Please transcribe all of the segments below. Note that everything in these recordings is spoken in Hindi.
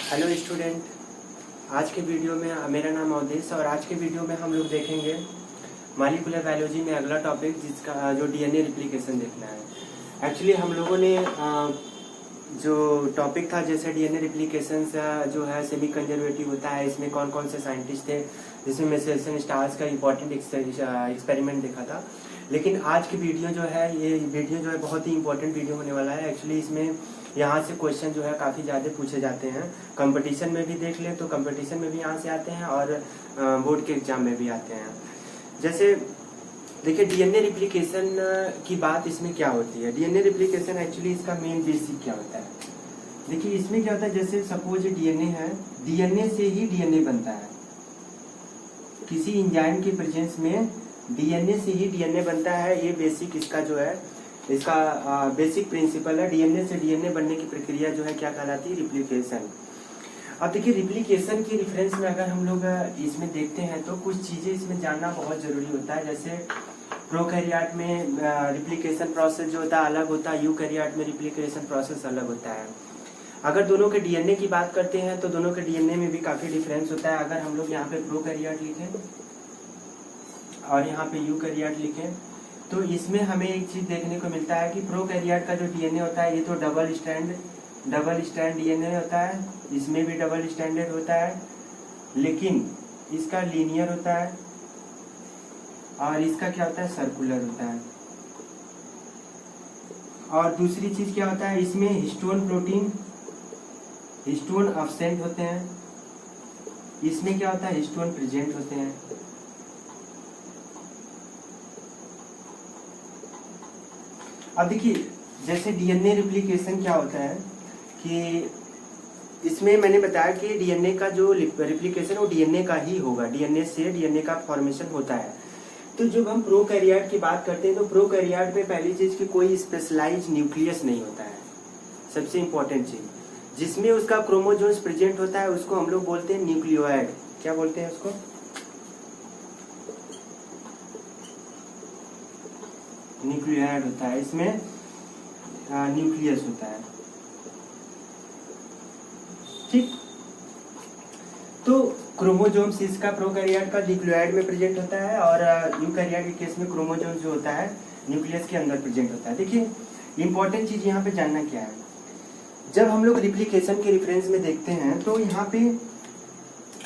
हेलो स्टूडेंट, आज के वीडियो में मेरा नाम अवधेश और आज के वीडियो में हम लोग देखेंगे मॉलिक्यूलर बायोलॉजी में अगला टॉपिक जिसका जो डीएनए रिप्लिकेशन देखना है। एक्चुअली हम लोगों ने जो टॉपिक था जैसे डीएनए रिप्लिकेशन जो है सेमी कंजर्वेटिव होता है, इसमें कौन कौन से साइंटिस्ट थे, जिसमें मेसेल्सन स्टार्स का इम्पोर्टेंट एक्सपेरिमेंट देखा था। लेकिन आज की वीडियो जो है ये वीडियो जो है बहुत ही इंपॉर्टेंट वीडियो होने वाला है। एक्चुअली इसमें यहाँ से क्वेश्चन जो है काफ़ी ज़्यादा पूछे जाते हैं। कंपटीशन में भी देख ले तो कंपटीशन में भी यहाँ से आते हैं और बोर्ड के एग्जाम में भी आते हैं। जैसे देखिए डीएनए रिप्लिकेशन की बात इसमें क्या होती है। डीएनए रिप्लिकेशन एक्चुअली इसका मेन बेसिक क्या होता है। देखिए इसमें क्या होता है, जैसे सपोज डीएनए है, डीएनए से ही डीएनए बनता है। किसी एंजाइम की प्रेजेंस में डीएनए से ही डीएनए बनता है। ये बेसिक इसका जो है इसका बेसिक प्रिंसिपल है। डीएनए से डीएनए बनने की प्रक्रिया जो है क्या कहलाती है, रिप्लिकेशन। अब देखिए रिप्लिकेशन के रेफरेंस में अगर हम लोग इसमें देखते हैं तो कुछ चीजें इसमें जानना बहुत जरूरी होता है। जैसे प्रोकैरियोट में रिप्लिकेशन प्रोसेस जो होता है अलग होता है, यूकैरियोट में रिप्लिकेशन प्रोसेस अलग होता है। अगर दोनों के डीएनए की बात करते हैं तो दोनों के डीएनए में भी काफी डिफरेंस होता है। अगर हम लोग यहाँ पे प्रोकैरियोट लिखें और यहाँ पे यूकैरियोट लिखें तो इसमें हमें एक चीज देखने को मिलता है कि प्रोकैरियोट का जो डीएनए होता है ये तो डबल स्ट्रैंड डीएनए होता है। इसमें भी डबल स्ट्रैंडेड होता है, लेकिन इसका लीनियर होता है और इसका क्या होता है, सर्कुलर होता है। और दूसरी चीज क्या होता है, इसमें हिस्टोन प्रोटीन हिस्टोन अब्सेंट होते हैं, इसमें क्या होता है, हिस्टोन प्रेजेंट होते हैं। अब देखिए जैसे डीएनए रिप्लिकेशन क्या होता है कि इसमें मैंने बताया कि डीएनए का जो रिप्लिकेशन वो डीएनए का ही होगा। डीएनए से डीएनए का फॉर्मेशन होता है। तो जब हम प्रोकैरियोट की बात करते हैं तो प्रोकैरियोट में पहली चीज की कोई स्पेशलाइज्ड न्यूक्लियस नहीं होता है। सबसे इंपॉर्टेंट चीज जिसमें उसका क्रोमोसोम्स प्रेजेंट होता है उसको हम लोग बोलते हैं न्यूक्लियोइड। क्या बोलते हैं उसको, न्यूक्लियोइड होता है। इसमें न्यूक्लियस होता है, ठीक। तो क्रोमोसोम्स इसका प्रोकैरियोट का न्यूक्लियोइड में प्रेजेंट होता है और यूकैरियोट के केस में क्रोमोसोम्स जो होता है न्यूक्लियस के अंदर प्रेजेंट होता है। देखिए इंपॉर्टेंट चीज यहाँ पे जानना क्या है, जब हम लोग रिप्लिकेशन के रेफरेंस में देखते हैं तो यहाँ पे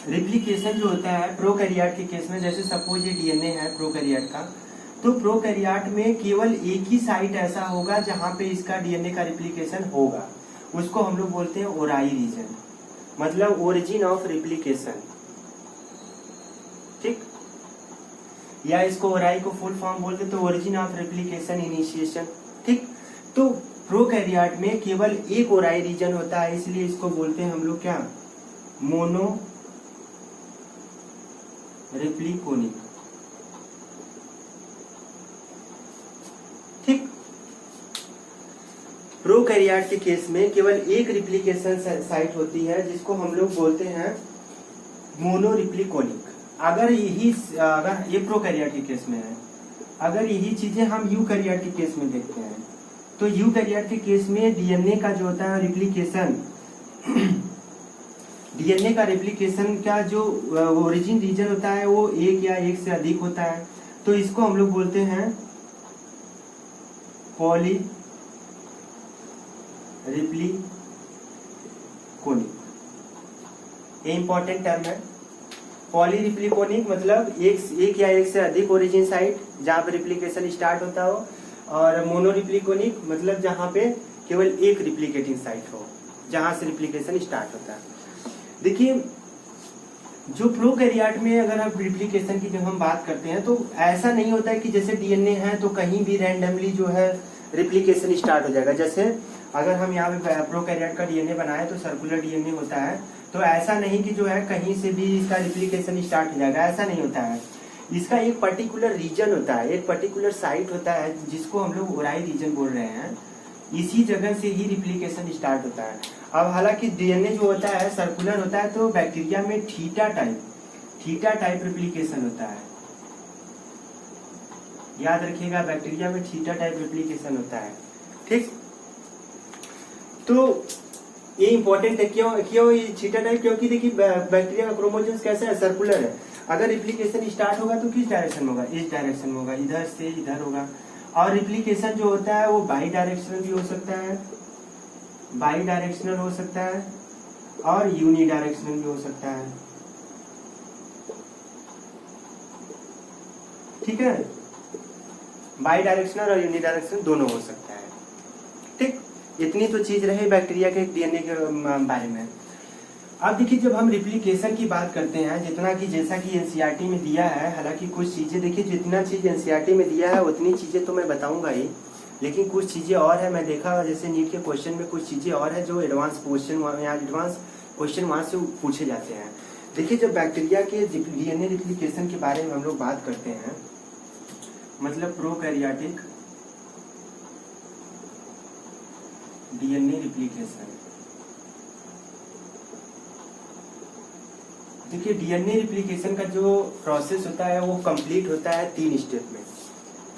रिप्लिकेशन जो होता है प्रोकैरियोट के केस में, जैसे सपोज ये डीएनए है प्रोकैरियोट का, तो प्रोकैरियोट में केवल एक ही साइट ऐसा होगा जहां पे इसका डीएनए का रिप्लिकेशन होगा। उसको हम लोग बोलते हैं ओराई रीजन, मतलब ओरिजिन ऑफ रिप्लिकेशन, ठीक। या इसको ओराई को फुल फॉर्म बोलते तो ओरिजिन ऑफ रिप्लिकेशन इनिशिएशन, ठीक। तो प्रोकैरियोट में केवल एक ओराई रीजन होता है, इसलिए इसको बोलते हैं हम लोग क्या, मोनो रिप्लिकोनिक, ठीक। प्रोकैरियोट के केस में केवल एक रिप्लिकेशन साइट होती है जिसको हम लोग बोलते हैं मोनोरिप्लिकोनिक। अगर ये प्रोकैरियोट के केस में है, अगर यही चीजें हम यूकैरियोट के केस में देखते हैं तो यूकैरियोट के केस में डीएनए का जो होता है रिप्लिकेशन डीएनए का रिप्लिकेशन का जो ओरिजिन रीजन होता है वो एक या एक से अधिक होता है। तो इसको हम लोग बोलते हैं पॉली रिप्लिकोनिक। ये इंपॉर्टेंट टर्म है। पॉली रिप्लिकोनिक मतलब एक या एक से अधिक ओरिजिन साइट जहां पे रिप्लिकेशन स्टार्ट होता हो, और मोनो रिप्लिकोनिक मतलब जहां पे केवल एक रिप्लिकेटिंग साइट हो जहां से रिप्लिकेशन स्टार्ट होता है। देखिए जो प्रोकैरियोट में अगर आप रिप्लिकेशन की जब हम बात करते हैं तो ऐसा नहीं होता है कि जैसे डीएनए है तो कहीं भी रैंडमली जो है रिप्लिकेशन स्टार्ट हो जाएगा। जैसे अगर हम यहाँ पे प्रोकैरियोट का डीएनए बनाए तो सर्कुलर डीएनए होता है, तो ऐसा नहीं कि जो है कहीं से भी इसका रिप्लिकेशन स्टार्ट हो जाएगा, ऐसा नहीं होता है। इसका एक पर्टिकुलर रीजन होता है, एक पर्टिकुलर साइट होता है जिसको हम लोग ओराई रीजन बोल रहे हैं। इसी जगह से ही रिप्लिकेशन स्टार्ट होता है। अब हालांकि डीएनए जो होता है सर्कुलर होता है, तो बैक्टीरिया में थीटा टाइप रिप्लिकेशन होता है। याद रखिएगा बैक्टीरिया में थीटा टाइप रिप्लिकेशन होता है, ठीक। तो ये इंपॉर्टेंट है। क्यों ये थीटा टाइप? क्योंकि देखिए बैक्टीरिया का क्रोमोसोम्स कैसा है, सर्कुलर है। अगर रिप्लिकेशन स्टार्ट होगा तो किस डायरेक्शन में होगा, इस डायरेक्शन में होगा, इधर से इधर होगा। और रिप्लिकेशन जो होता है वो बाई डायरेक्शनल भी हो सकता है, बाई डायरेक्शनल हो सकता है और यूनी डायरेक्शनल भी हो सकता है। ठीक है, बाई डायरेक्शनल और यूनी डायरेक्शनल दोनों हो सकता है। ठीक, इतनी तो चीज रही बैक्टीरिया के डीएनए के बारे में। अब देखिए जब हम रिप्लिकेशन की बात करते हैं, जितना कि जैसा कि एनसीईआरटी में दिया है, हालांकि कुछ चीजें देखिए जितना चीज एनसीईआरटी में दिया है उतनी चीजें तो मैं बताऊंगा ही, लेकिन कुछ चीजें और है। मैं देखा जैसे नीट के क्वेश्चन में कुछ चीजें और है जो एडवांस क्वेश्चन वहां से पूछे जाते हैं। देखिए जब बैक्टीरिया के डीएनए रिप्लिकेशन के बारे में हम लोग बात करते हैं, मतलब प्रोकैरियोटिक डीएनए रिप्लिकेशन। देखिए डीएनए रिप्लिकेशन का जो प्रोसेस होता है वो कंप्लीट होता है 3 स्टेप में।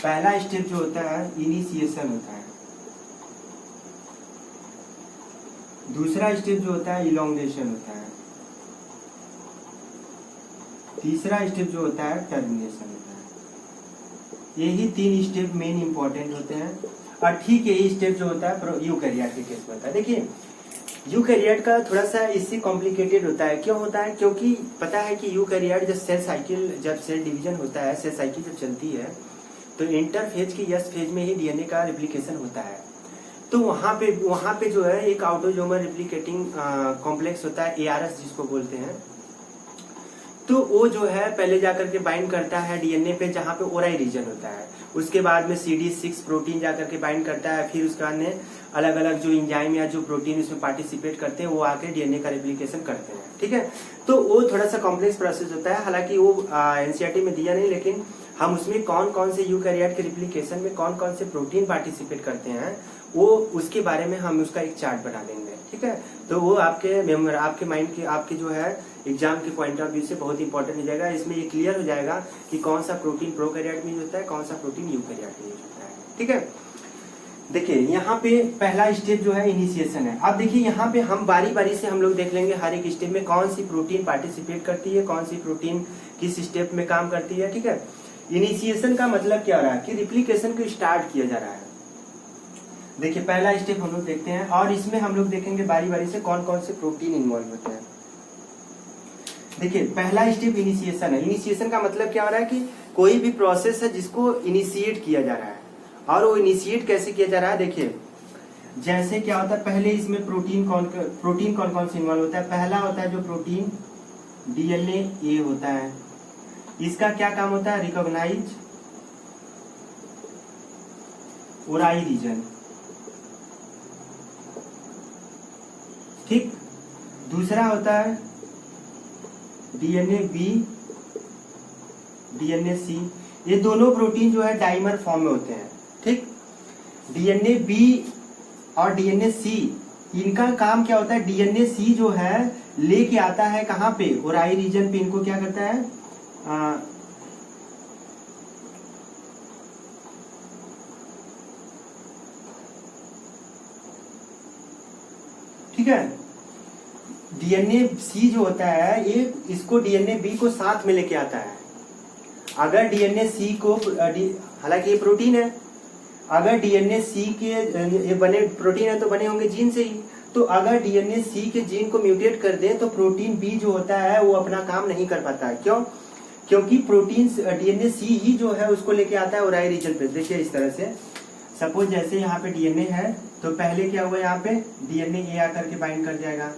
पहला स्टेप जो होता है इनिशिएशन होता है, दूसरा स्टेप जो होता है इलोंगेशन होता है, तीसरा स्टेप जो होता है टर्मिनेशन होता है। यही 3 स्टेप मेन इंपॉर्टेंट होते हैं। और ठीक यही स्टेप जो होता है यूकैरियोट के केस में होता है। देखिए यूकैरियोट का थोड़ा सा इससे कॉम्प्लिकेटेड होता है। क्यों होता है? क्योंकि पता है कि यूकैरियोट जब सेल डिवीजन होता है, सेल साइकिल जब चलती है तो इंटरफेज की यस फेज में ही डीएनए का रिप्लिकेशन होता है। तो वहां पे जो है एक ऑटोसोमल रिप्लिकेटिंग कॉम्प्लेक्स होता है, ARS जिसको बोलते हैं। तो वो जो है पहले जाकर के बाइंड करता है डीएनए पे जहाँ पे ओराई रीजन होता है। उसके बाद में CD6 प्रोटीन जाकर के बाइंड करता है। फिर उसके बाद में अलग अलग जो इंजाइम या जो प्रोटीन इसमें पार्टिसिपेट करते हैं वो आके डीएनए का रिप्लिकेशन करते हैं। ठीक है, तो वो थोड़ा सा कॉम्प्लेक्स प्रोसेस होता है। हालांकि वो एनसीईआरटी में दिया नहीं, लेकिन हम उसमें कौन कौन से यूकैरियोट के रिप्लिकेशन में कौन कौन से प्रोटीन पार्टिसिपेट करते हैं वो उसके बारे में हम उसका एक चार्ट बना देंगे। ठीक है, तो वो आपके माइंड के आपके जो है एग्जाम के पॉइंट ऑफ व्यू से बहुत इंपॉर्टेंट हो जाएगा। इसमें ये क्लियर हो जाएगा कि कौन सा प्रोटीन प्रोकैरियोट में यूज होता है, कौन सा प्रोटीन यूकैरियोट में यूज होता है। ठीक है, देखिए यहाँ पे पहला स्टेप जो है इनिशिएशन है। अब देखिए यहाँ पे हम बारी बारी से हम लोग देख लेंगे हर एक स्टेप में कौन सी प्रोटीन पार्टिसिपेट करती है, कौन सी प्रोटीन किस स्टेप में काम करती है। ठीक है, इनिशिएशन का मतलब क्या हो रहा है कि रिप्लिकेशन को स्टार्ट किया जा रहा है। देखिए पहला स्टेप हम लोग देखते हैं और इसमें हम लोग देखेंगे बारी बारी से कौन कौन से प्रोटीन इन्वॉल्व होते हैं। देखिए पहला स्टेप इनिशिएशन है। इनिशिएशन का मतलब क्या हो रहा है कि कोई भी प्रोसेस है जिसको इनिशिएट किया जा रहा है। और वो इनिशिएट कैसे किया जा रहा है? देखिए जैसे क्या होता है, पहले इसमें प्रोटीन कौन कौन से इन्वॉल्व होता है। पहला होता है जो प्रोटीन DNA होता है। इसका क्या काम होता है? रिकॉग्नाइज ओराई रीजन। ठीक, दूसरा होता है DNA B, DNA C। ये दोनों प्रोटीन जो है डाइमर फॉर्म में होते हैं। ठीक, DNA B और DNA C इनका काम क्या होता है? DNA C जो है लेके आता है कहाँ पे? ओराई रीजन पे। इनको क्या करता है? ठीक है, DNA C जो होता है ये इसको DNA B को साथ में लेके आता है। अगर DNA C को, हालांकि ये प्रोटीन है, अगर DNA C के ये बने प्रोटीन है तो बने होंगे जीन से ही। तो अगर DNA C के जीन को म्यूटेट कर दे तो प्रोटीन B जो होता है वो अपना काम नहीं कर पाता है। क्यों? क्योंकि प्रोटीन DNA C ही जो है उसको लेके आता है ओराई रीजन पे। देखिए इस तरह से सपोज जैसे यहाँ पे DNA है तो पहले क्या हुआ, यहाँ पे DNA A आकर के बाइंड कर जाएगा।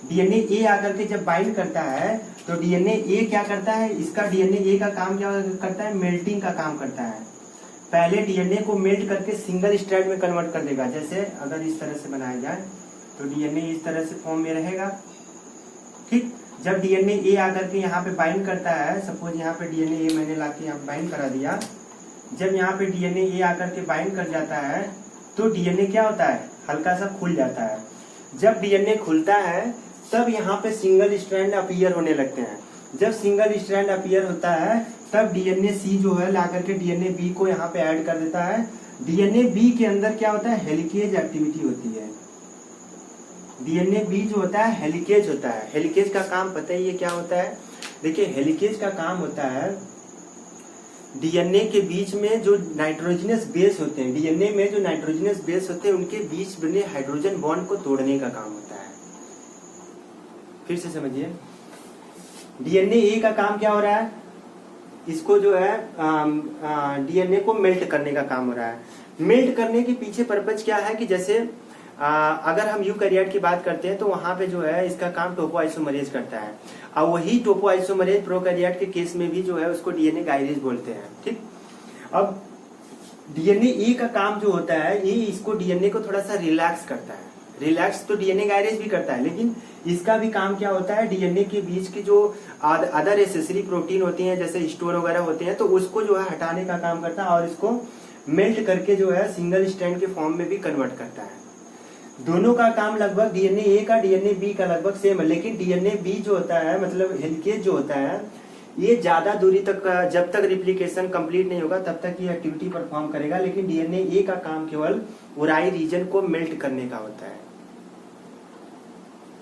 DNA A आकर के जब बाइंड करता है तो DNA A क्या करता है? इसका DNA A का काम क्या करता है? मेल्टिंग का काम करता है। पहले DNA को मेल्ट करके सिंगल स्ट्रैंड में कन्वर्ट कर देगा। जैसे अगर इस तरह से बनाया जाए तो DNA इस तरह से फॉर्म में रहेगा। ठीक, जब DNA A आकर के यहाँ पे बाइंड करता है, सपोज यहाँ पे DNA A मैंने लाके यहाँ बाइंड करा दिया। जब यहाँ पे DNA A आकर के बाइंड कर जाता है तो DNA क्या होता है? हल्का सा खुल जाता है। जब DNA खुलता है तब यहाँ पे सिंगल स्ट्रैंड अपीयर होने लगते हैं। जब सिंगल स्ट्रैंड अपीयर होता है तब DNA C जो है ला करके DNA B को यहाँ पे ऐड कर देता है। DNA B के अंदर क्या होता है? हेलिकेज एक्टिविटी होती है। डीएनए बी जो होता है हेलिकेज होता है। हेलिकेज का काम पता ही है क्या होता है? देखिए हेलिकेज का काम होता है डीएनए के बीच में जो नाइट्रोजनस बेस होते हैं, डीएनए में जो नाइट्रोजनस बेस होते हैं उनके बीच बने हाइड्रोजन बॉन्ड को तोड़ने का काम होता है। फिर से समझिए, डीएनए ए का काम क्या हो रहा है? इसको जो है डीएनए को मेल्ट करने का काम हो रहा है। मेल्ट करने के पीछे पर्पज क्या है कि जैसे अगर हम यूकैरियोट की बात करते हैं तो वहां पे जो है इसका काम टोपोआइसोमरेज करता है, और वही टोपोआइसोमरेज प्रोकैरियोट के केस में भी जो है उसको डीएनए गाइरेज बोलते हैं। ठीक, अब डीएनए ए का काम जो होता है ये इसको डीएनए को थोड़ा सा रिलैक्स करता है। रिलैक्स तो डीएनए गाइरेज भी करता है, लेकिन इसका भी काम क्या होता है, डीएनए के बीच की जो अदर एसेसरी प्रोटीन होती हैं जैसे स्टोन वगैरह होते हैं तो उसको जो है हटाने का काम करता है और इसको मेल्ट करके जो है सिंगल स्ट्रैंड के फॉर्म में भी कन्वर्ट करता है। दोनों का काम लगभग डीएनए ए का डीएनए बी का लगभग सेम है, लेकिन डीएनए बी जो होता है मतलब हेलिकेज जो होता है ये ज्यादा दूरी तक जब तक रिप्लिकेशन कंप्लीट नहीं होगा तब तक ये एक्टिविटी परफॉर्म करेगा, लेकिन डीएनए ए का काम केवल उराई रीजन को मेल्ट करने का होता है।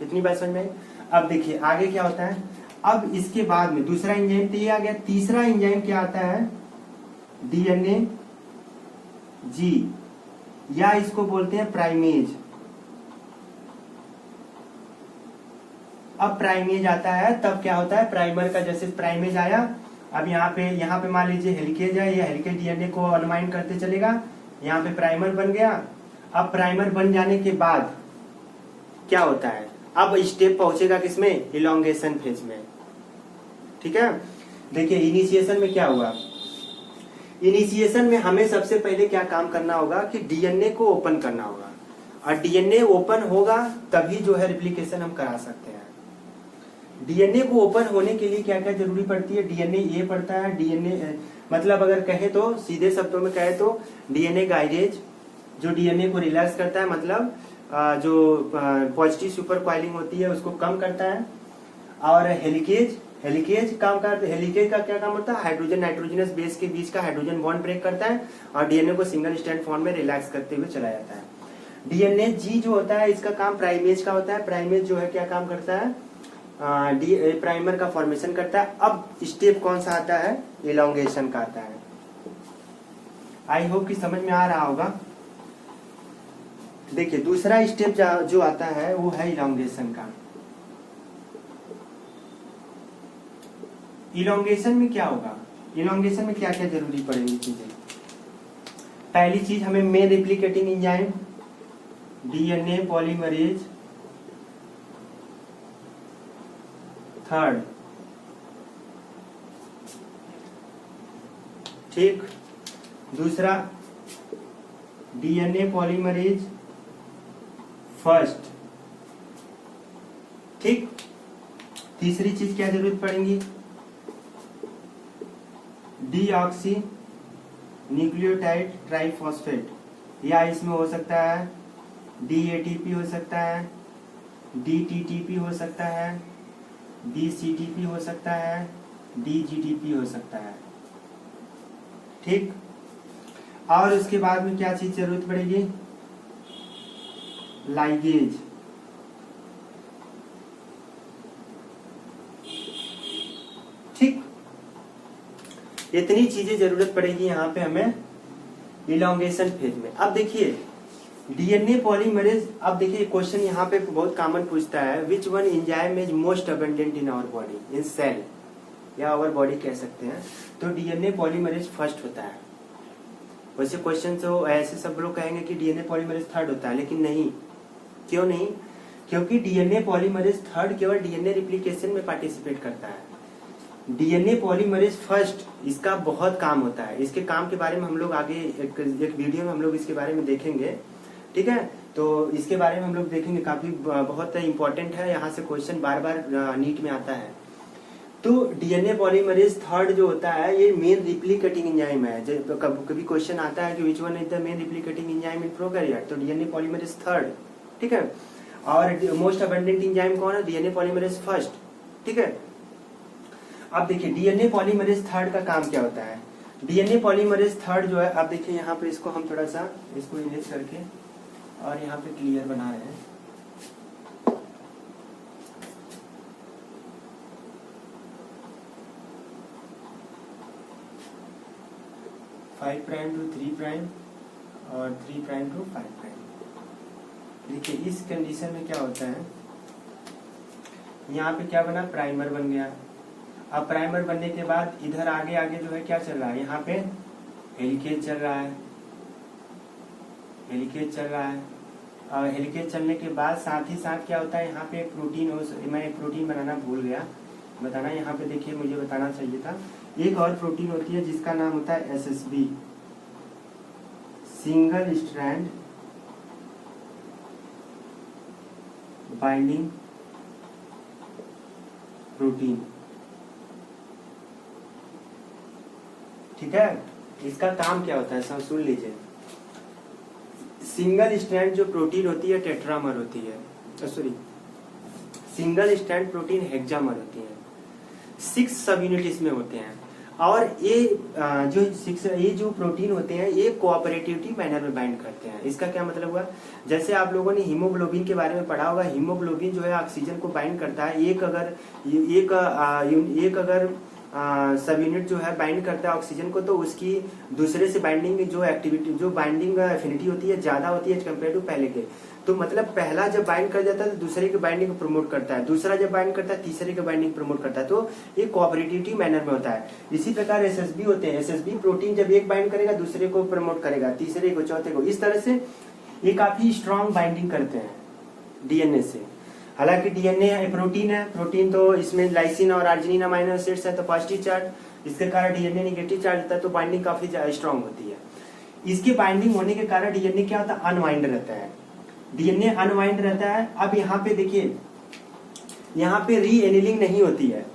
इतनी बात समझ में? अब देखिए आगे क्या होता है। अब इसके बाद में दूसरा एंजाइम तो ये आ गया, तीसरा एंजाइम क्या आता है, डीएनए जी, या इसको बोलते हैं प्राइमेज। अब प्राइमेज आता है तब क्या होता है, प्राइमर का जैसे प्राइमेज आया, अब यहाँ पे मान लीजिए हेलिकेज है, ये हेलिकेज डीएनए को अनवाइंड करते चलेगा, यहाँ पे प्राइमर बन गया। अब प्राइमर बन जाने के बाद क्या होता है, अब स्टेप पहुंचेगा किसमें, इलोंगेशन फेज में। ठीक है, देखिए इनिशिएशन में क्या हुआ, इनिशिएशन में हमें सबसे पहले क्या काम करना होगा कि डीएनए को ओपन करना होगा, और डीएनए ओपन होगा तभी जो है रिप्लिकेशन हम करा सकते हैं। डीएनए को ओपन होने के लिए क्या क्या जरूरी पड़ती है, डीएनए ए पड़ता है, डीएनए मतलब अगर कहे तो सीधे शब्दों में कहे तो डीएनए गाइडेज जो डीएनए को रिलैक्स करता है, मतलब जो पॉजिटिव सुपर कॉइलिंग होती है उसको कम करता है। और हेलिकेज काम करता है, हेलिकेज का क्या काम होता है, हाइड्रोजन नाइट्रोजनस बेस के बीच का हाइड्रोजन बॉन्ड ब्रेक करता है और डीएनए को सिंगल स्ट्रैंड फॉर्म में रिलैक्स करते हुए चला जाता है। डीएनए जी जो होता है इसका काम प्राइमेज का होता है, प्राइमेज जो है क्या काम करता है, प्राइमर का फॉर्मेशन करता है। अब स्टेप कौन सा आता है, इलोंगेशन का आता है। आई होप कि समझ में आ रहा होगा। देखिए दूसरा स्टेप जो आता है वो है इलोंगेशन का। इलोंगेशन में क्या होगा, इलोंगेशन में क्या क्या जरूरी पड़ेगी चीजें। पहली चीज हमें main replicating enzyme DNA polymerase, third, ठीक, दूसरा डीएनए पॉलीमरेज फर्स्ट, ठीक। तीसरी चीज क्या जरूरत पड़ेगी, डीऑक्सी न्यूक्लियोटाइड ट्राइफॉस्फेट, या इसमें हो सकता है डीएटीपी हो सकता है, डीटीटीपी हो सकता है, डीसीटीपी हो सकता है, डीजीटीपी हो सकता है, ठीक। और उसके बाद में क्या चीज जरूरत पड़ेगी, लाइगेज, ठीक। इतनी चीजें जरूरत पड़ेगी यहाँ पे हमें इलोंगेशन फेज में। अब देखिए डीएनए पॉलीमरेज, अब देखिए क्वेश्चन यहाँ पे बहुत कॉमन पूछता है, which one enzyme is most abundant in our body, in cell या आवर बॉडी कह सकते हैं, तो डीएनए पॉलीमरेज फर्स्ट होता है। वैसे क्वेश्चन तो ऐसे सब लोग कहेंगे कि डीएनए पॉलीमरेज थर्ड होता है, लेकिन नहीं। क्यों नहीं, क्योंकि डीएनए पॉलीमरेज थर्ड केवल डीएनए रिप्लिकेशन में पार्टिसिपेट करता है, डीएनए पॉलीमरेज फर्स्ट इसका बहुत काम होता है। इसके काम के बारे में हम लोग आगे एक वीडियो में हम लोग इसके बारे में देखेंगे, ठीक है। तो इसके बारे में हम लोग देखेंगे, काफी बहुत इंपॉर्टेंट है, यहाँ से क्वेश्चन बार बार नीट में आता है। तो डीएनए पॉलीमरेज थर्ड जो होता है ये मेन रिप्लिकेटिंग एंजाइम है। जब कभी क्वेश्चन आता है कि which one is the main replicating enzyme in prokaryote, तो डीएनए पॉलीमरेज थर्ड, ठीक है। और मोस्ट अबंडेंट एंजाइम कौन है, डीएनए पॉलीमरेज फर्स्ट, ठीक है। अब देखिए डीएनए पॉलीमरेज थर्ड का काम क्या होता है, डीएनए पॉलीमरेज थर्ड जो है, अब देखिए यहाँ पे इसको हम थोड़ा सा इसको इरेज करके और यहाँ पे क्लियर बना रहे हैं। 5 प्राइम टू 3 प्राइम और 3 प्राइम टू 5 प्राइम। देखिए इस कंडीशन में क्या होता है, यहाँ पे क्या बना, प्राइमर बन गया। अब प्राइमर बनने के बाद इधर आगे आगे जो है क्या चल रहा है, यहाँ पे हेलिकेज चल रहा है, हेलिकेज चल रहा है। और हेलिकेज चलने के बाद साथ ही साथ क्या होता है, यहाँ पे एक प्रोटीन हो, मैं एक प्रोटीन बनाना भूल गया बताना, यहाँ पे देखिए मुझे बताना चाहिए था। एक और प्रोटीन होती है जिसका नाम होता है SSB, single strand binding protein. ठीक है, इसका काम क्या होता है सब सुन लीजिए। सिंगल स्ट्रैंड जो प्रोटीन होती है टेट्रामर होती है, सॉरी सिंगल स्ट्रैंड प्रोटीन हेक्सामर होती है। 6 सब यूनिट इसमें होते हैं और ये जो प्रोटीन होते हैं ये कोऑपरेटिव मैनर में बाइंड करते हैं। इसका क्या मतलब हुआ, जैसे आप लोगों ने हीमोग्लोबिन के बारे में पढ़ा होगा, हीमोग्लोबिन जो है ऑक्सीजन को बाइंड करता है। एक अगर सब यूनिट जो है बाइंड करता है ऑक्सीजन को, तो उसकी दूसरे से बाइंडिंग जो एक्टिविटी, जो बाइंडिंग एफिनिटी होती है ज्यादा होती है कंपेयर टू पहले के। तो मतलब पहला जब बाइंड कर जाता है तो दूसरे के बाइंडिंग को प्रमोट करता है, दूसरा जब बाइंड करता है तीसरे के बाइंडिंग प्रमोट करता है। तो ये कोऑपरेटिव मैनर में होता है। इसी प्रकार SSB होते हैं, SSB प्रोटीन जब एक बाइंड करेगा दूसरे को प्रमोट करेगा, तीसरे को, चौथे को, इस तरह से ये काफी स्ट्रॉन्ग बाइंडिंग करते हैं DNA से। हालांकि DNA प्रोटीन है, प्रोटीन तो इसमें लाइसिन और अर्जिनिन अमीनो एसिड्स है, तो पॉजिटिव चार्ज, इसके कारण DNA नेगेटिव चार्ज होता है, तो बाइंडिंग काफी स्ट्रॉन्ग होती है। इसके बाइंडिंग होने के कारण DNA क्या होता है, अनवाइंड रहता है, DNA अनवाइंड रहता है। अब यहाँ पे देखिए, यहाँ पे री एनिलिंग नहीं होती है,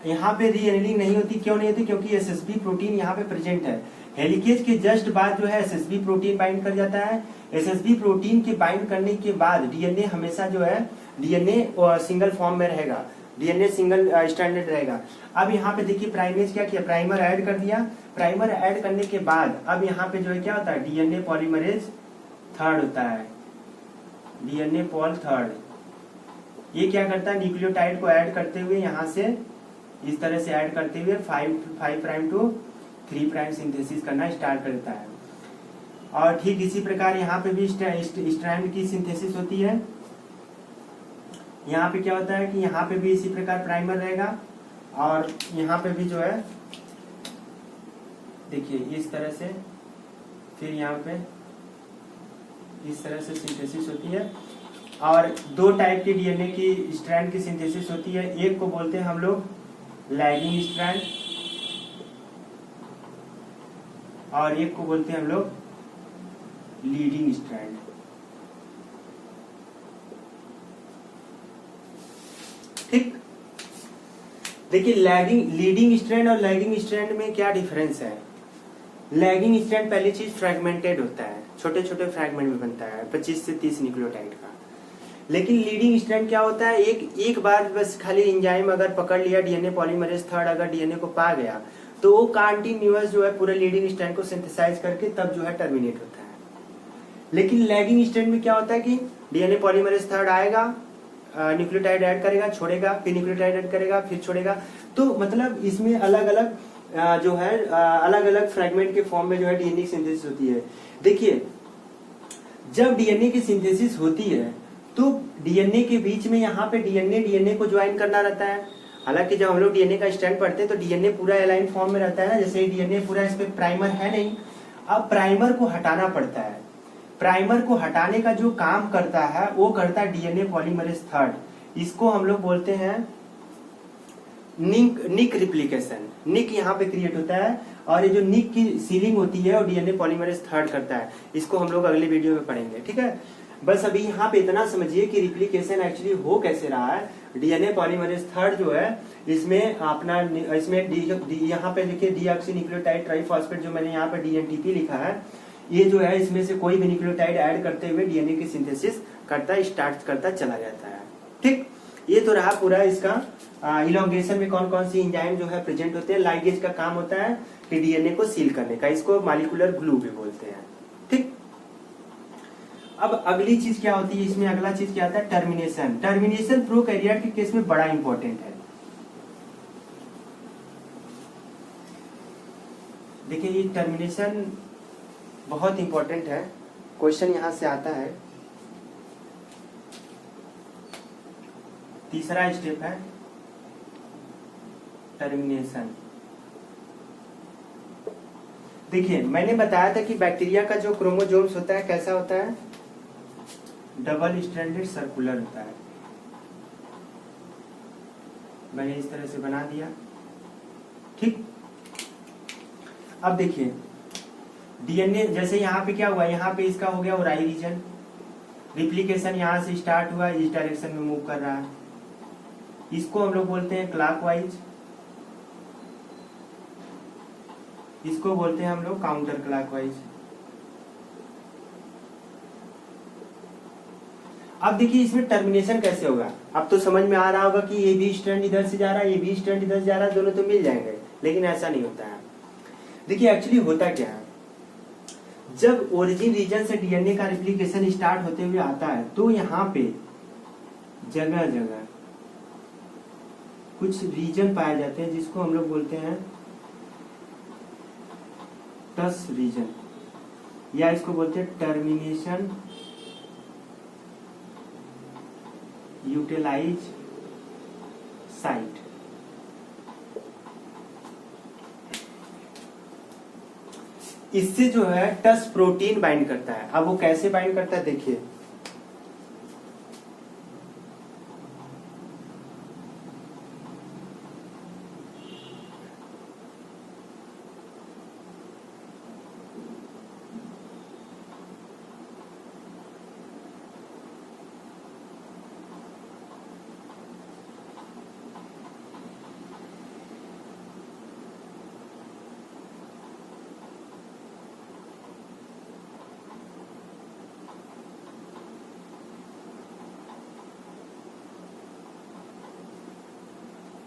यहाँ पे री एनिलिंग नहीं होती। क्यों नहीं होती, क्योंकि SSB प्रोटीन यहाँ पे प्रेजेंट है। हेलिकेज के जस्ट बाद जो है SSB प्रोटीन बाइंड कर जाता है। SSB प्रोटीन के बाइंड करने के बाद DNA हमेशा जो है DNA सिंगल फॉर्म में रहेगा, DNA सिंगल स्टैंडर्ड रहेगा। अब यहाँ पे देखिए प्राइमेज क्या किया, प्राइमर ऐड कर दिया। प्राइमर ऐड करने के बाद अब यहाँ पे जो है क्या होता है, DNA पॉलीमरेज थर्ड होता है, DNA पॉल थर्ड। ये क्या करता है, न्यूक्लियोटाइड को ऐड करते हुए यहाँ से इस तरह से ऐड करते हुए 5 प्राइम टू 3 प्राइम सिंथेसिस करना स्टार्ट करता है। और ठीक इसी प्रकार यहाँ पे भी स्ट्रैंड की सिंथेसिस होती है। यहाँ पे क्या होता है कि यहाँ पे भी इसी प्रकार प्राइमर रहेगा और यहाँ पे भी जो है देखिए इस तरह से, फिर यहाँ पे इस तरह से सिंथेसिस होती है। और 2 टाइप के DNA की स्ट्रैंड की सिंथेसिस होती है। एक को बोलते हैं हम लोग लैगिंग स्ट्रैंड और एक को बोलते हैं हम लोग लीडिंग स्ट्रैंड। ठीक, देखिए लीडिंग स्ट्रैंड और लैगिंग स्ट्रैंड में क्या डिफरेंस है। लैगिंग स्ट्रैंड पहली चीज फ्रैगमेंटेड होता है, छोटे छोटे फ्रैगमेंट में बनता है 25 से 30 न्यूक्लियोटाइड का। लेकिन लीडिंग स्ट्रैंड क्या होता है, एक बार बस खाली एंजाइम अगर पकड़ लिया, DNA पॉलीमरेज थर्ड अगर DNA को पा गया तो वो कंटिन्यूअस जो है पूरे लीडिंग स्ट्रैंड को सिंथेसाइज करके तब जो है टर्मिनेट होता है। लेकिन लैगिंग स्ट्रैंड में क्या होता है कि DNA पॉलीमरेज थर्ड आएगा, न्यूक्लियोटाइड ऐड करेगा, छोड़ेगा, फिर न्यूक्लियोटाइड ऐड करेगा, फिर छोड़ेगा। तो मतलब इसमें अलग अलग जो है अलग अलग फ्रेगमेंट के फॉर्म में जो है DNA की सिंथेसिस होती है। देखिए जब DNA की सिंथेसिस होती है तो DNA के बीच में यहाँ पे DNA को ज्वाइन करना रहता है। हालांकि जब हम लोग DNA का स्ट्रैंड पढ़ते हैं तो DNA पूरा अलाइन फॉर्म में रहता है ना, जैसे DNA पूरा, इस पे प्राइमर है नहीं। अब प्राइमर को हटाना पड़ता है। प्राइमर को हटाने का जो काम करता है वो करता है DNA पॉलीमरेज थर्ड। इसको हम लोग बोलते हैं निक रिप्लिकेशन। निक यहाँ पे क्रिएट होता है और ये जो निक की सीलिंग होती है वो DNA पॉलीमरेज थर्ड करता है। इसको हम लोग अगले वीडियो में पढ़ेंगे, ठीक है। बस अभी यहाँ पे इतना समझिए कि रिप्लिकेशन एक्चुअली हो कैसे रहा है। DNA पॉलीमरेज थर्ड जो है इसमें अपना यहाँ पे देखिए डीऑक्सीन्यूक्लियोटाइड ट्राइफॉस्फेट, जो मैंने यहाँ पे DNTP लिखा है, ये जो है इसमें से कोई भी न्यूक्लियोटाइड ऐड करते हुए DNA की सिंथेसिस करता स्टार्ट करता चला जाता है। ठीक, ये तो रहा पूरा इसका। इलॉन्गेशन में कौन कौन सी एंजाइम जो है प्रेजेंट होते हैं। लाइगेज का काम होता है कि DNA को सील करने का, इसको मॉलिक्यूलर ग्लू भी बोलते हैं। ठीक, अब अगली चीज क्या होती है इसमें, अगला चीज क्या आता है, टर्मिनेशन। टर्मिनेशन प्रोकैरियोट के केस में बड़ा इंपॉर्टेंट है। देखिए ये टर्मिनेशन बहुत इंपॉर्टेंट है, क्वेश्चन यहाँ से आता है। तीसरा स्टेप है टर्मिनेशन। देखिए मैंने बताया था कि बैक्टीरिया का जो क्रोमोसोम्स होता है कैसा होता है, डबल स्ट्रैंडेड सर्कुलर होता है। मैंने इस तरह से बना दिया, ठीक। अब देखिए डीएनए जैसे यहाँ पे क्या हुआ, यहाँ पे इसका हो गया ओराई रीजन, रिप्लिकेशन यहाँ से स्टार्ट हुआ, इस डायरेक्शन में मूव कर रहा है। इसको हम लोग बोलते हैं क्लॉकवाइज, इसको बोलते हैं हम लोग काउंटर क्लॉकवाइज। अब देखिए इसमें टर्मिनेशन कैसे होगा, अब तो समझ में आ रहा होगा कि ये भी स्ट्रैंड इधर से जा रहा है, ये भी स्ट्रैंड इधर से जा रहा है, दोनों तो मिल जाएंगे, लेकिन ऐसा नहीं होता है। देखिए एक्चुअली होता क्या है, जब ओरिजिन रीजन से डीएनए का रिप्लिकेशन स्टार्ट होते हुए आता है तो यहाँ पे जगह जगह कुछ रीजन पाए जाते हैं जिसको हम लोग बोलते हैं टस रीजन, या इसको बोलते हैं टर्मिनेशन यूटिलाइज साइट। इससे जो है टस प्रोटीन बाइंड करता है। अब वो कैसे बाइंड करता है देखिए,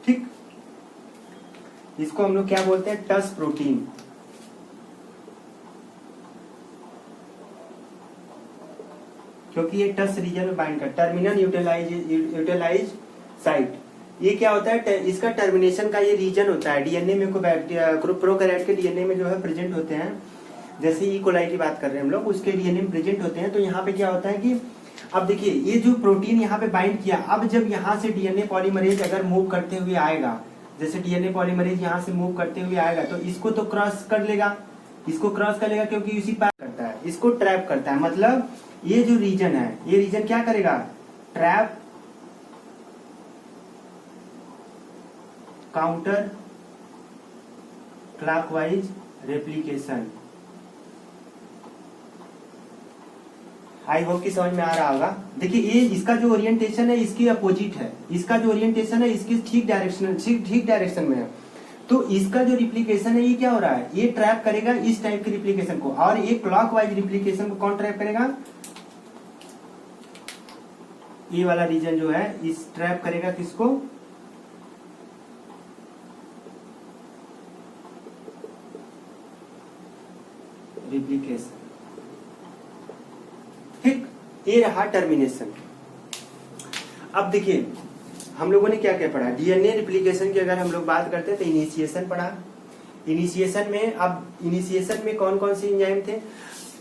ठीक। इसको हम लोग क्या बोलते हैं, टस प्रोटीन। क्योंकि ये टस रीजन में बाइंड कर, टर्मिनल यूटिलाइज साइट। ये क्या होता है, इसका टर्मिनेशन का ये रीजन होता है। डीएनए में को प्रोकैरियोट के डीएनए में जो है प्रेजेंट होते हैं, जैसे ई कोलाई की बात कर रहे हैं हम लोग, उसके डीएनए में प्रेजेंट होते हैं। तो यहाँ पे क्या होता है कि अब देखिए ये जो प्रोटीन यहाँ पे बाइंड किया, अब जब यहाँ से डीएनए पॉलीमरेज अगर मूव करते हुए आएगा, जैसे डीएनए पॉलीमरेज यहाँ से मूव करते हुए आएगा तो इसको तो क्रॉस कर लेगा, इसको क्रॉस कर लेगा क्योंकि इसी पार करता है, इसको ट्रैप करता है। मतलब ये जो रीजन है, ये रीजन क्या करेगा, trap counter clockwise replication. I hope कि समझ में आ रहा होगा। देखिए ये इसका जो ओरिएंटेशन है इसकी अपोजिट है, इसका जो ओरिएंटेशन है इसके ठीक डायरेक्शन में है। तो इसका जो रिप्लिकेशन है ये क्या हो रहा है, ये ट्रैप करेगा इस टाइप के रिप्लिकेशन को, और ये क्लॉकवाइज रिप्लिकेशन को कौन ट्रैप करेगा, ये वाला रीजन जो है इस ट्रैप करेगा किसको, रिप्लिकेशन। ठीक, ये रहा टर्मिनेशन। अब देखिए हम लोगों ने क्या क्या पढ़ा, डीएनए रिप्लिकेशन की अगर हम लोग बात करते हैं तो इनिशिएशन पढ़ा। इनिशिएशन में कौन कौन से एंजाइम थे,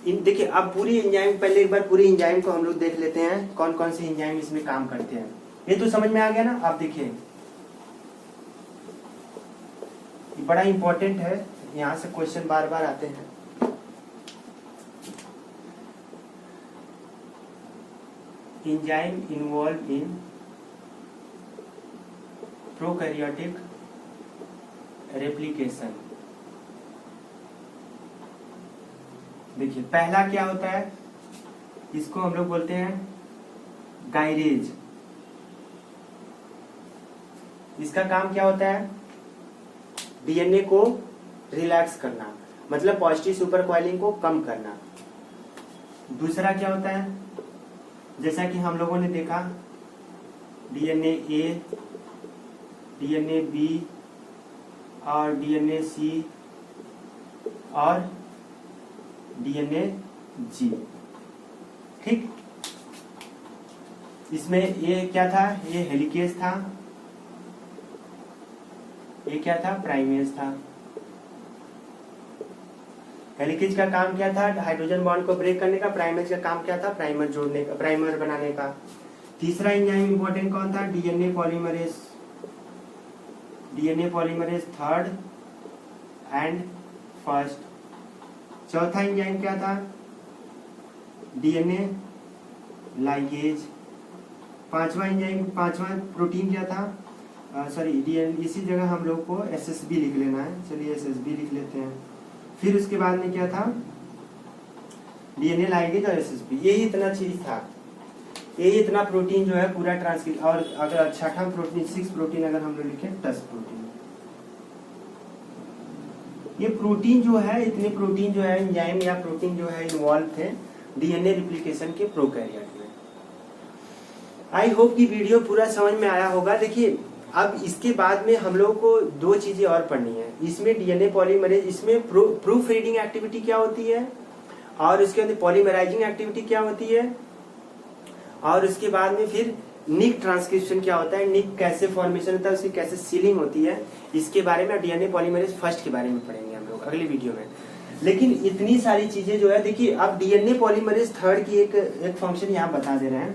देखिए अब पूरी एंजाइम, पहले एक बार पूरी एंजाइम को हम लोग देख लेते हैं, कौन कौन से एंजाइम इसमें काम करते हैं। ये तो समझ में आ गया ना। आप देखिए ये बड़ा इंपॉर्टेंट है, यहाँ से क्वेश्चन बार बार आते हैं। Enzyme involve in prokaryotic replication. देखिए पहला क्या होता है, इसको हम लोग बोलते हैं गायरेज। इसका काम क्या होता है, डीएनए को रिलैक्स करना, मतलब पॉजिटिव सुपर कॉइलिंग को कम करना। दूसरा क्या होता है, जैसा कि हम लोगों ने देखा डीएनए ए, डीएनए बी और डीएनए सी और डीएनए जी। ठीक, इसमें ये क्या था, ये हेलिकेज था, ये क्या था, प्राइमेज था। हेलिकेज का काम क्या था? हाइड्रोजन बॉन्ड को ब्रेक करने का। प्राइमेज का काम क्या था? प्राइमर जोड़ने का, प्राइमर बनाने का। तीसरा एंजाइम इंपॉर्टेंट कौन था? DNA polymerase. DNA polymerase third and first. चौथा एंजाइम क्या था? DNA ligase. पांचवा एंजाइम, पांचवा प्रोटीन क्या था? सॉरी डीएनए, इसी जगह हम लोग को एसएसबी लिख लेना है। चलिए एसएसबी लिख लेते हैं। फिर उसके बाद में क्या था? डीएनए लाइगेज और एसएसबी। यही इतना चीज था, यही इतना प्रोटीन जो है पूरा ट्रांसक्रिप्ट। और अगर छठा प्रोटीन, 6 प्रोटीन अगर हम लोग लिखे, 10 प्रोटीन। ये प्रोटीन जो है, इतने प्रोटीन जो है, एंजाइम या प्रोटीन जो है इन्वॉल्व थे डीएनए रिप्लिकेशन के प्रोकैरियोट में। आई होप कि वीडियो पूरा समझ में आया होगा। देखिए अब इसके बाद में हम लोग को 2 चीजें और पढ़नी है। इसमें डीएनए पॉलीमरेज, इसमें प्रूफ रीडिंग एक्टिविटी क्या होती है, और उसके अंदर पॉलीमराइजिंग एक्टिविटी क्या होती है, और उसके बाद में फिर निक ट्रांसक्रिप्शन क्या होता है, निक कैसे फॉर्मेशन होता है, उसकी कैसे सीलिंग होती है, इसके बारे में डीएनए पॉलीमरेज फर्स्ट के बारे में पढ़ेंगे हम लोग अगले वीडियो में। लेकिन इतनी सारी चीजें जो है, देखिए अब डीएनए पॉलीमरेज थर्ड की एक फंक्शन यहाँ बता दे रहे हैं।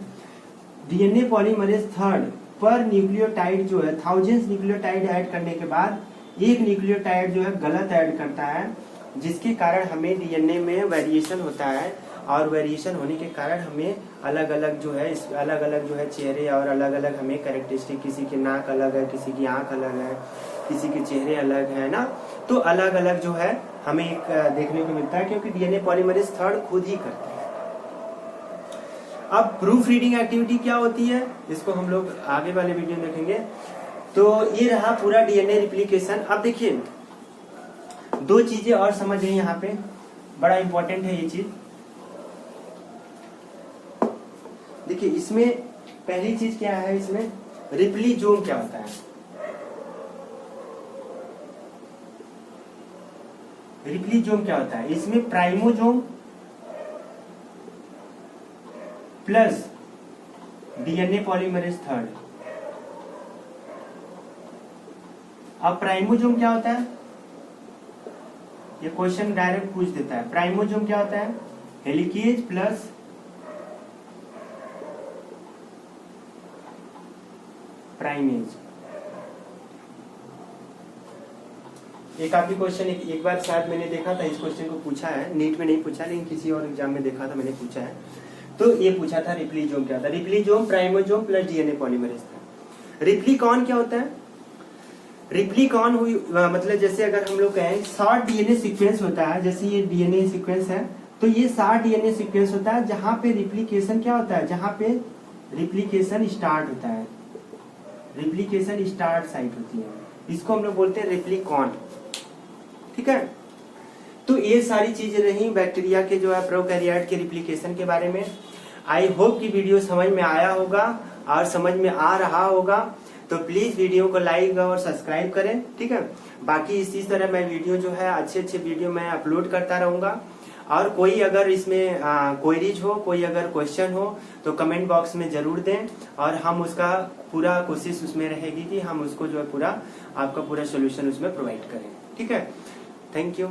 डीएनए पॉलीमरेज थर्ड पर न्यूक्लियोटाइड जो है, 1000 न्यूक्लियोटाइड ऐड करने के बाद एक न्यूक्लियोटाइड जो है गलत ऐड करता है, जिसके कारण हमें डीएनए में वेरिएशन होता है। और वेरिएशन होने के कारण हमें अलग अलग जो है, अलग अलग जो है चेहरे, और अलग अलग हमें कैरेक्टरिस्टिक, किसी की नाक अलग है, किसी की आंख अलग है, किसी के चेहरे अलग है ना, तो अलग अलग जो है हमें एक देखने को मिलता है, क्योंकि डीएनए पॉलीमरेज थर्ड खुद ही करता है। अब प्रूफ रीडिंग एक्टिविटी क्या होती है, इसको हम लोग आगे वाले वीडियो में देखेंगे। तो ये रहा पूरा डीएनए रिप्लिकेशन। अब देखिए 2 चीजें और समझ रही यहाँ पे, बड़ा इंपॉर्टेंट है ये चीज। देखिए इसमें पहली चीज क्या है, इसमें रिप्लीजोम क्या होता है। रिप्लीजोम क्या होता है? इसमें प्राइमोजोम प्लस डीएनए पॉलीमरेज थर्ड। अब प्राइमोजोम क्या होता है, ये क्वेश्चन डायरेक्ट पूछ देता है। प्राइमोजोम क्या होता है? Helicase plus primase. एक काफी क्वेश्चन एक बार शायद मैंने देखा था, इस क्वेश्चन को पूछा है, नीट में नहीं पूछा लेकिन किसी और एग्जाम में देखा था, मैंने पूछा है। तो ये पूछा था रिप्लीजोम क्या था। रिप्लीजोम प्राइमोजोम प्लस डीएनए पॉलीमरेज था। रिप्लीकॉन क्या होता है? रिप्लीकॉन हुई मतलब जैसे अगर हम लोग कहें 60 डीएनए सीक्वेंस होता है, जैसे ये डीएनए सीक्वेंस है, तो ये 60 डीएनए सीक्वेंस होता है जहां पे रिप्लीकेशन क्या होता है, जहां पे रिप्लीकेशन स्टार्ट होता है, रिप्लीकेशन स्टार्ट साइट होती है, इसको हम लोग बोलते हैं रिप्लीकॉन। ठीक है, तो ये सारी चीजें रही बैक्टीरिया के जो है प्रोकैरियोट के रिप्लिकेशन के बारे में। आई होप कि वीडियो समझ में आया होगा और समझ में आ रहा होगा। तो प्लीज वीडियो को लाइक और सब्सक्राइब करें। ठीक है, बाकी इसी तरह मैं वीडियो जो है अच्छे वीडियो मैं अपलोड करता रहूंगा। और कोई अगर इसमें क्वेरीज हो, कोई अगर क्वेश्चन हो तो कमेंट बॉक्स में जरूर दें, और हम उसका पूरा कोशिश उसमें रहेगी कि हम उसको जो है पूरा आपका पूरा सोल्यूशन उसमें प्रोवाइड करें। ठीक है, थैंक यू।